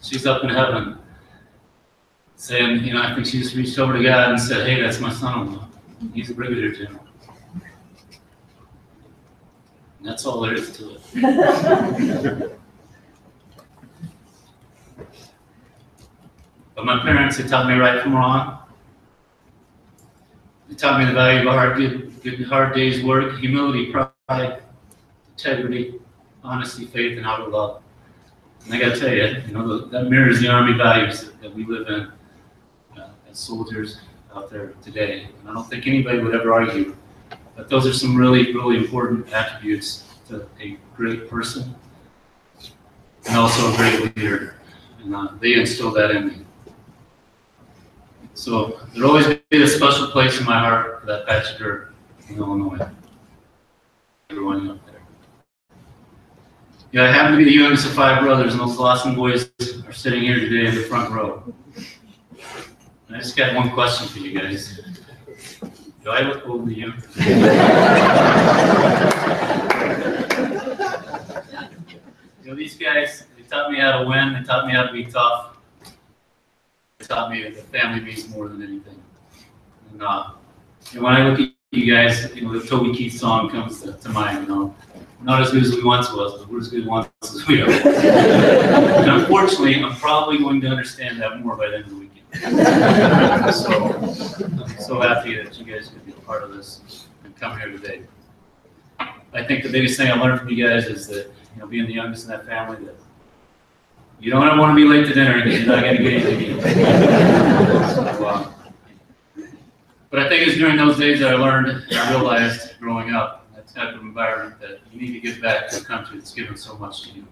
S6: She's up in heaven saying, I think she just reached over to God and said, hey, that's my son-in-law. He's a brigadier general. And that's all there is to it. But my parents, they taught me right from wrong. They taught me the value of a hard day's work, humility, pride, integrity, honesty, faith, and how to love. And I got to tell you, that mirrors the Army values that we live in as soldiers out there today. And I don't think anybody would ever argue that those are some really, really important attributes to a great person and also a great leader. And they instilled that in me. So there'll always be a special place in my heart for that patch of dirt in Illinois. Everyone up there. I happen to be the youngest of 5 brothers, and those Lawson boys are sitting here today in the front row. And I just got one question for you guys. Do I look old to you? These guys, they taught me how to win, they taught me how to be tough. They taught me that the family means more than anything. And when I look at you guys, the Toby Keith song comes to mind, Not as good as we once was, but we're as good once as we are. And unfortunately, I'm probably going to understand that more by the end of the weekend. So I'm so happy that you guys could be a part of this and come here today. I think the biggest thing I learned from you guys is that, being the youngest in that family, that you don't want to be late to dinner because you're not going to get anything to eat. But I think it's during those days that I learned and I realized growing up, type of environment, that you need to give back to a country that's given so much to you.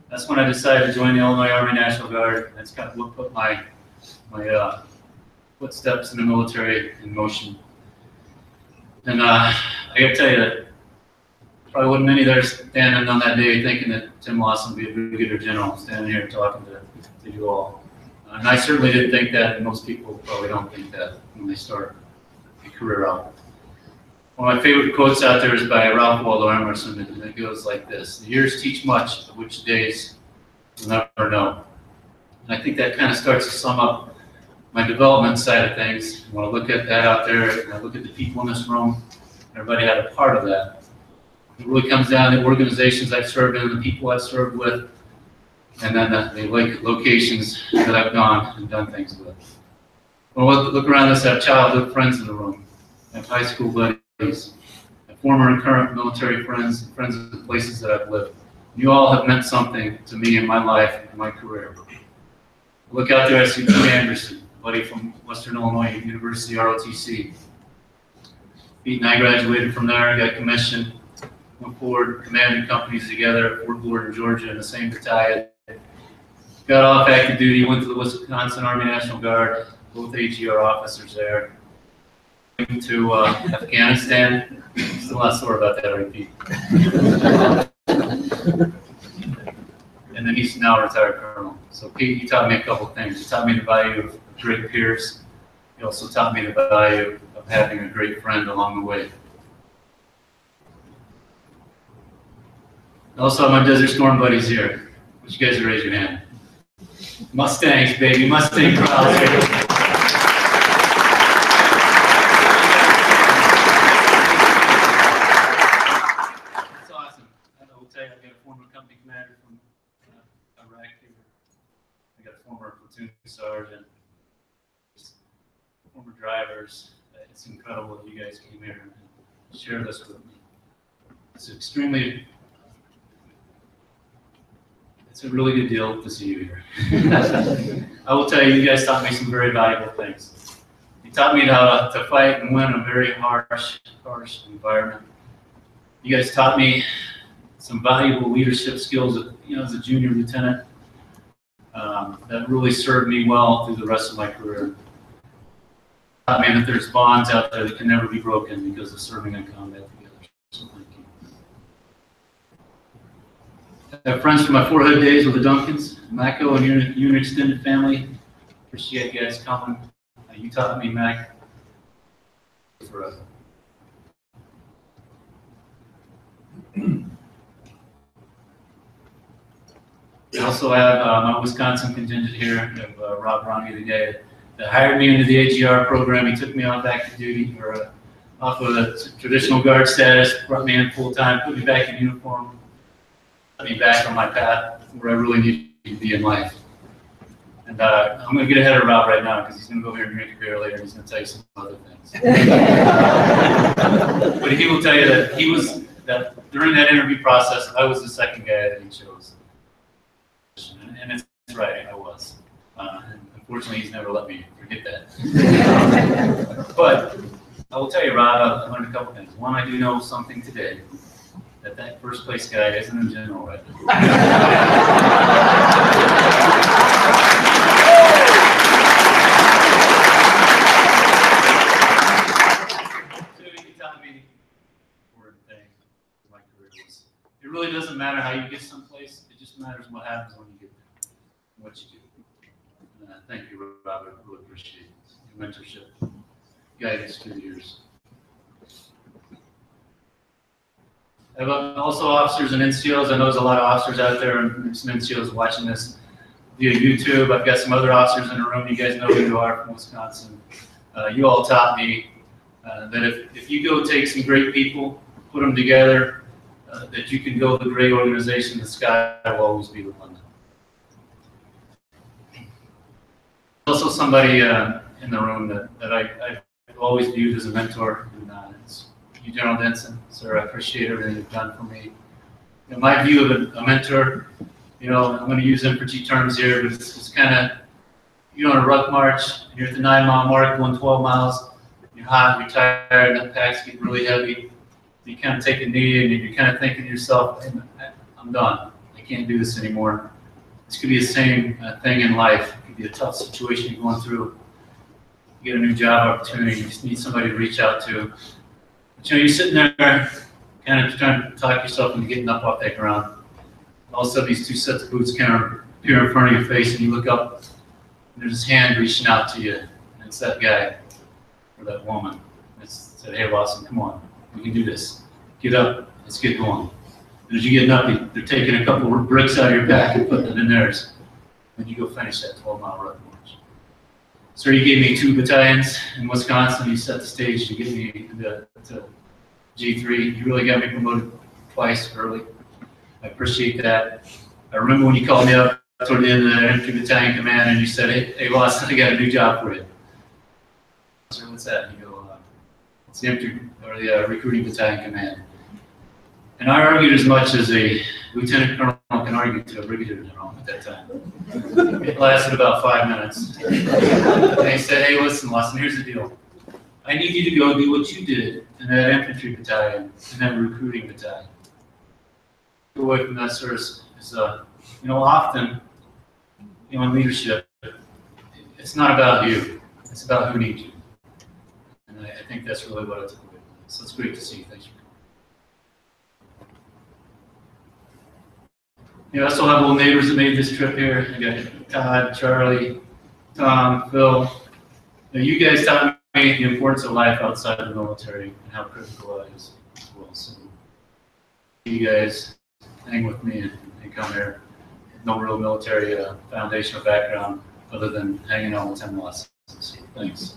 S6: That's when I decided to join the Illinois Army National Guard. That's kind of what put my footsteps in the military in motion. And I got to tell you that probably wasn't many there standing on that day thinking that Tim Lawson would be a brigadier general, standing here talking to you all. And I certainly didn't think that, and most people probably don't think that when they start a career out. One of my favorite quotes out there is by Ralph Waldo Emerson, and it goes like this: "The years teach much, of which days will never know." And I think that kind of starts to sum up my development side of things. When I look at that out there, and I look at the people in this room, everybody had a part of that. It really comes down to organizations I've served in, the people I've served with, and then the locations that I've gone and done things with. When I look around this, I have childhood friends in the room. I have high school buddies, I have former and current military friends, and friends of the places that I've lived. You all have meant something to me in my life and my career. I look out there, I see Jim Anderson, a buddy from Western Illinois University, ROTC. Pete and I graduated from there, got commissioned, went forward, commanded companies together at Fort Gordon, Georgia, in the same battalion. Got off active duty, went to the Wisconsin Army National Guard, both AGR officers there. Went to Afghanistan. Still not sore about that, right, Pete? And then he's now a retired colonel. So Pete, you taught me a couple things. You taught me the value of great peers. You also taught me the value of having a great friend along the way. I also have my Desert Storm buddies here. Would you guys raise your hand? Mustangs, baby, Mustang crowds. That's awesome. I will tell you, I've got a former company commander from Iraq here. I got a former platoon sergeant, former drivers. It's incredible that you guys came here and shared this with me. It's a really good deal to see you here. I will tell you, you guys taught me some very valuable things. You taught me how to fight and win in a very harsh environment. You guys taught me some valuable leadership skills, as a junior lieutenant, that really served me well through the rest of my career. Taught me that there's bonds out there that can never be broken because of serving in combat together. So thank you. I have friends from my Fort Hood days with the Duncans, Mako, and your extended family. Appreciate you guys coming. You taught me, Mac, forever. I also have my Wisconsin contingent here. I have Rob Ronge, the guy that hired me into the AGR program. He took me off active duty off of the traditional guard status, brought me in full time, put me back in uniform, put me back on my path where I really need to be in life. And I'm going to get ahead of Rob right now because he's going to go here and drink a beer later and he's going to tell you some other things. But he will tell you that during that interview process, I was the second guy that he chose. And it's right, I was. Unfortunately, he's never let me forget that. But I will tell you, Rob, I learned a couple things. One, I do know something today, that first place guy isn't in general right now. Two, he taught me important things in my career. It really doesn't matter how you get someplace, it just matters what happens when you get there, what you do. Thank you, Robert. I really appreciate your mentorship, guidance through the years. I have also officers and NCOs. I know there's a lot of officers out there and some NCOs watching this via YouTube. I've got some other officers in the room. You guys know who you are from Wisconsin. You all taught me that if you go take some great people, put them together, that you can build a great organization. The sky will always be the limit. Also somebody in the room that I've always viewed as a mentor, and it's you, General Denson. Sir, I appreciate everything you've done for me. In my view of a mentor, I'm going to use infantry terms here, but it's kind of, you're on a ruck march, you're at the 9-mile mark, going 12 miles, you're hot, you're tired, and the pack's getting really heavy. You kind of take a knee and you're kind of thinking to yourself, I'm done. I can't do this anymore. This could be the same thing in life. It could be a tough situation you're going through. You get a new job opportunity, you just need somebody to reach out to. But you're sitting there kind of trying to talk yourself into getting up off that ground. All of a sudden these two sets of boots kind of appear in front of your face and you look up there's his hand reaching out to you, and it's that guy or that woman. It's said, "Hey, Lawson, come on, we can do this. Get up, let's get going." And as you get up, they're taking a couple of bricks out of your back and putting them in theirs. And you go finish that 12-mile road march. Sir, you gave me 2 battalions in Wisconsin. You set the stage to get me to G3. You really got me promoted twice early. I appreciate that. I remember when you called me up toward the end of the infantry battalion command and you said, hey Lawson, I got a new job for you. Sir, what's that? And you go, it's the infantry or the recruiting battalion command. And I argued as much as a lieutenant colonel can argue to a brigadier general at that time. It lasted about 5 minutes. And he said, hey, listen, Lawson, here's the deal. I need you to go do what you did in that infantry battalion, in that recruiting battalion. Go away from that service is, often, in leadership, it's not about you. It's about who needs you. And I think that's really what I took away from this. So it's great to see you. Thanks for coming. I still have little neighbors that made this trip here. I got Todd, Charlie, Tom, Phil. You guys taught me the importance of life outside of the military and how critical that is as well. So you guys hang with me and come here. No real military foundation or background other than hanging out with 10 lessons. Thanks.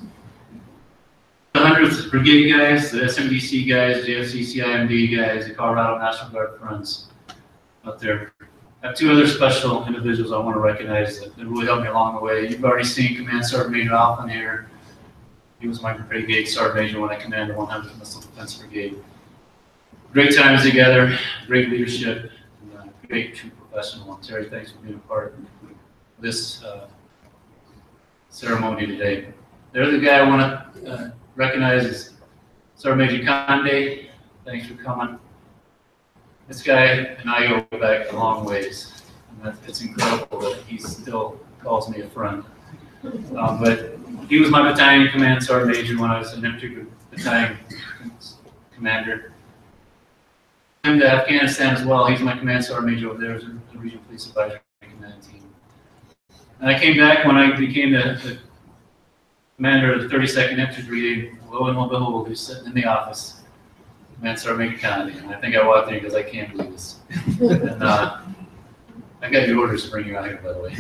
S6: The 100th Brigade guys, the SMDC guys, JFC CIMD guys, the Colorado National Guard friends out there. I have 2 other special individuals I want to recognize that really helped me along the way. You've already seen Command Sergeant Major Alphen here. He was my brigade sergeant major when I commanded 100th Missile Defense Brigade. Great times together, great leadership, and great true professional. Terry, thanks for being a part of this ceremony today. The other guy I want to recognize is Sergeant Major Conde. Thanks for coming. This guy and I go back a long ways. And it's incredible that he still calls me a friend. But he was my battalion command sergeant major when I was an infantry battalion commander. I'm to Afghanistan as well. He's my command sergeant major over there as the Regional Police Advisory Command team. And I came back when I became the commander of the 32nd Infantry Brigade. Lo and behold, he's sitting in the office. Command Sergeant Major Kennedy. And I think I walked in because I can't believe this. And I got your orders to bring you out here, by the way.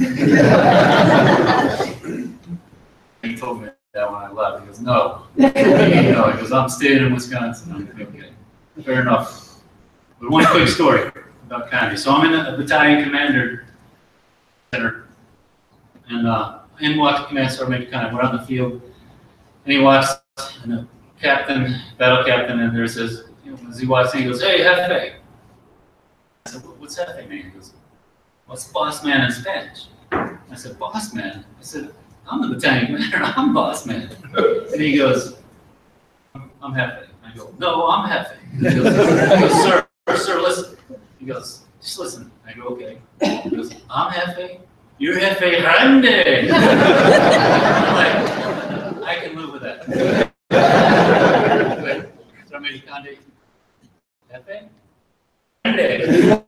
S6: He told me that when I left. He goes, no. He goes, I'm staying in Wisconsin. I'm like, okay, fair enough. But one quick story about Kennedy. So I'm in a battalion commander center. And in walks Command Sergeant Major Kennedy. We're on the field. And he walks, and the captain, battle captain, in there says, as he walks in, he goes, hey, Jefe. I said, what's Jefe mean? He goes, what's boss man in Spanish? I said, boss man? I said, I'm the battalion commander, I'm boss man. And he goes, I'm Jefe. I go, no, I'm Jefe. He goes, sir, listen. He goes, just listen. I go, okay. He goes, I'm Jefe. You're Jefe Grande. I'm like, I can live with that. So I made Conde. Jefe? Grande.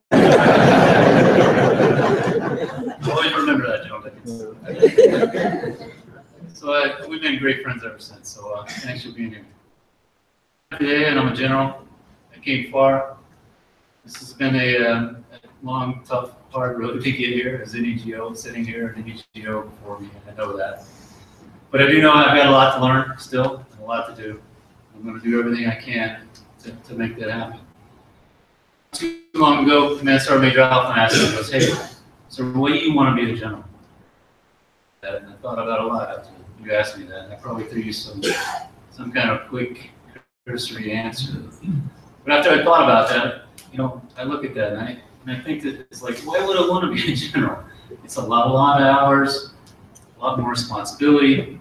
S6: Always remember that, gentlemen. So we've been great friends ever since. So thanks for being here today. And I'm a general. I came far. This has been a long, tough, hard road to get here as an EGO, sitting here as an EGO before me. I know that. But I do know I've got a lot to learn still, and a lot to do. I'm going to do everything I can to make that happen. Not too long ago, Command Sergeant Major Alphen asked me, goes, hey, so what do you want to be a general? And I thought about it a lot after you asked me that, and I probably threw you some kind of quick, cursory answer. But after I thought about that, I look at that and I think that it's like, why would I want to be a general? It's a lot of hours, a lot more responsibility.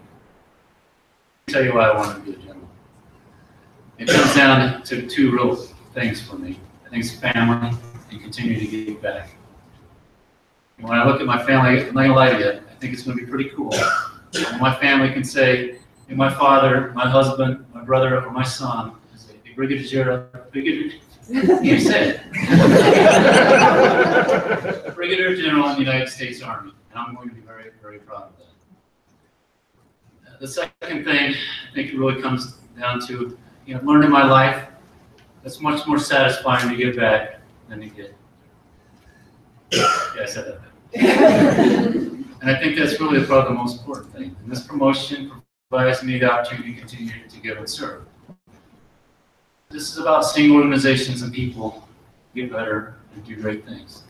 S6: I'll tell you why I want to be a general. It comes down to 2 real things for me. I think it's family and continue to give back. And when I look at my family, I'm not going to lie to you, I think it's going to be pretty cool. When my family can say, hey, my father, my husband, my brother, or my son is a brigadier, you say it. Brigadier General in the United States Army. And I'm going to be very, very proud of that. The second thing, I think it really comes down to, I've learned in my life, it's much more satisfying to give back than to get. Yeah, I said that. And I think that's really probably the most important thing. And this promotion provides me the opportunity to continue to give and serve. This is about seeing organizations and people get better and do great things.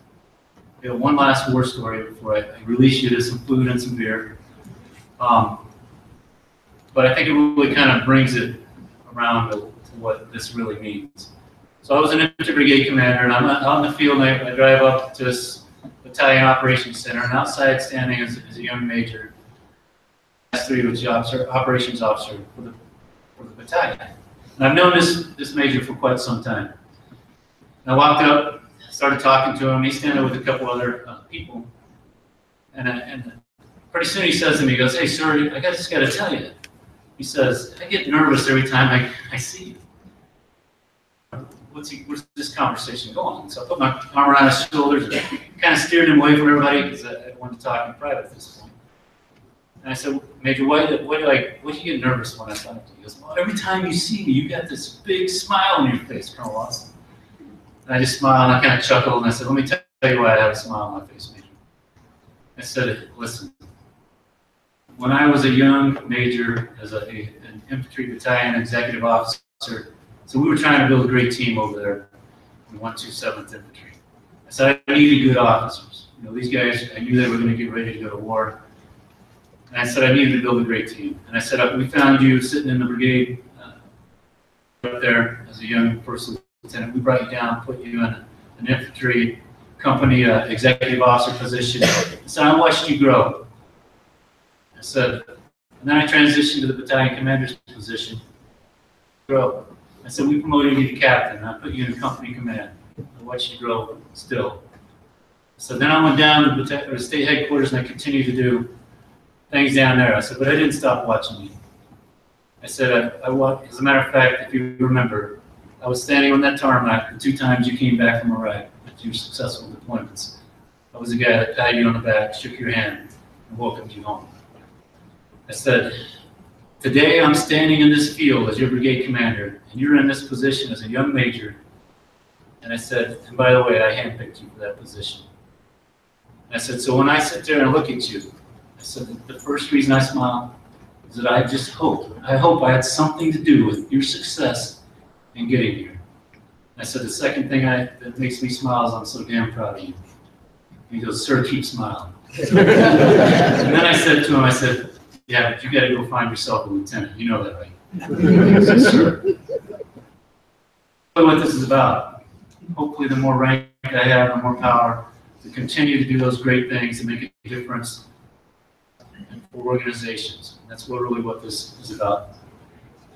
S6: One last war story before I release you to some food and some beer. But I think it really kind of brings it around to what this really means. So I was an infantry brigade commander, and I'm out in the field, and I drive up to this battalion operations center, and outside standing is a young major, S3, which is operations officer for the battalion. And I've known this major for quite some time. And I walked up, started talking to him. He's standing with a couple other people, and pretty soon he says to me, he goes, "Hey, sir, I just got to tell you." He says, "I get nervous every time I see you. Where's this conversation going?" So I put my arm around his shoulders and kind of steered him away from everybody because I wanted to talk in private at this point. And I said, "Major, why do you get nervous when I talk to you?" He goes, "Well, every time you see me, you got this big smile on your face, Colonel Lawson." And I just smiled and I kind of chuckled and I said, "Let me tell you why I have a smile on my face, Major." I said, "Listen, when I was a young major as an infantry battalion executive officer, so we were trying to build a great team over there in 127th Infantry. I said I needed good officers. These guys, I knew they were going to get ready to go to war. And I said I needed to build a great team. And I said, we found you sitting in the brigade up there as a young first lieutenant. We brought you down, put you in an infantry company executive officer position. So I watched you grow." I said, and then I transitioned to the battalion commander's position. Grow. I said, "We promoted you to captain, and I put you in company command. I watched you grow still." So then I went down to the state headquarters and I continued to do things down there. I said, "But I didn't stop watching you." I said, I walked, as a matter of fact, if you remember, I was standing on that tarmac the 2 times you came back from Iraq with your successful deployments. I was the guy that patted you on the back, shook your hand, and welcomed you home. I said, "Today I'm standing in this field as your brigade commander, and you're in this position as a young major." And I said, "And by the way, I handpicked you for that position." And I said, "So when I sit there and look at you," I said, "the first reason I smile is that I hope I had something to do with your success in getting here." I said, "The second thing that makes me smile is I'm so damn proud of you." And he goes, "Sir, keep smiling." And then I said to him, I said, "Yeah, but you got to go find yourself a lieutenant. You know that, right?" He said, "Sure." What this is about. Hopefully, the more rank I have, the more power to continue to do those great things and make a difference for organizations. And that's really what this is about,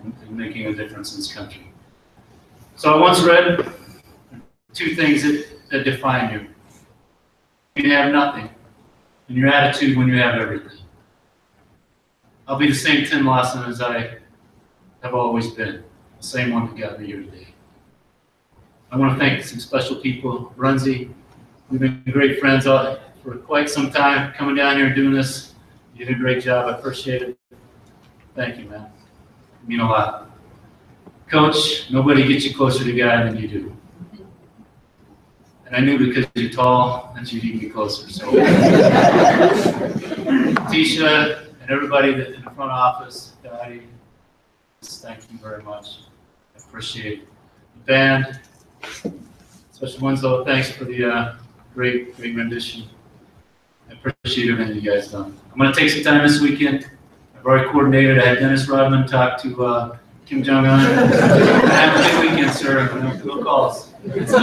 S6: in making a difference in this country. So I once read 2 things that define you. You have nothing, and your attitude when you have everything. I'll be the same Tim Lawson as I have always been, the same one that got me here today. I want to thank some special people. Runzi, we've been great friends for quite some time, coming down here and doing this. You did a great job. I appreciate it. Thank you, man. You mean a lot. Coach, nobody gets you closer to God than you do. And I knew because you're tall that you'd even get closer. So, Tisha, and everybody in the front office, Dottie, thank you very much. I appreciate it. The band, especially Winslow, thanks for the great rendition. I appreciate everything you guys done. I'm going to take some time this weekend. I've already coordinated. I had Dennis Rodman talk to Kim Jong-un. Have a good weekend, sir. No calls. So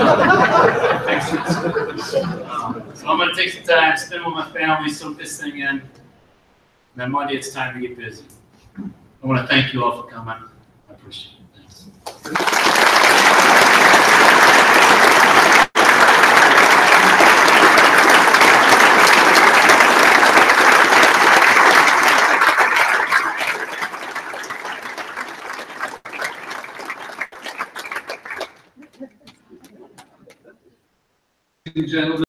S6: I'm going to take some time, spend with my family, soak this thing in. And then Monday, it's time to get busy. I want to thank you all for coming. I appreciate it. Thanks.
S2: Ladies and gentlemen.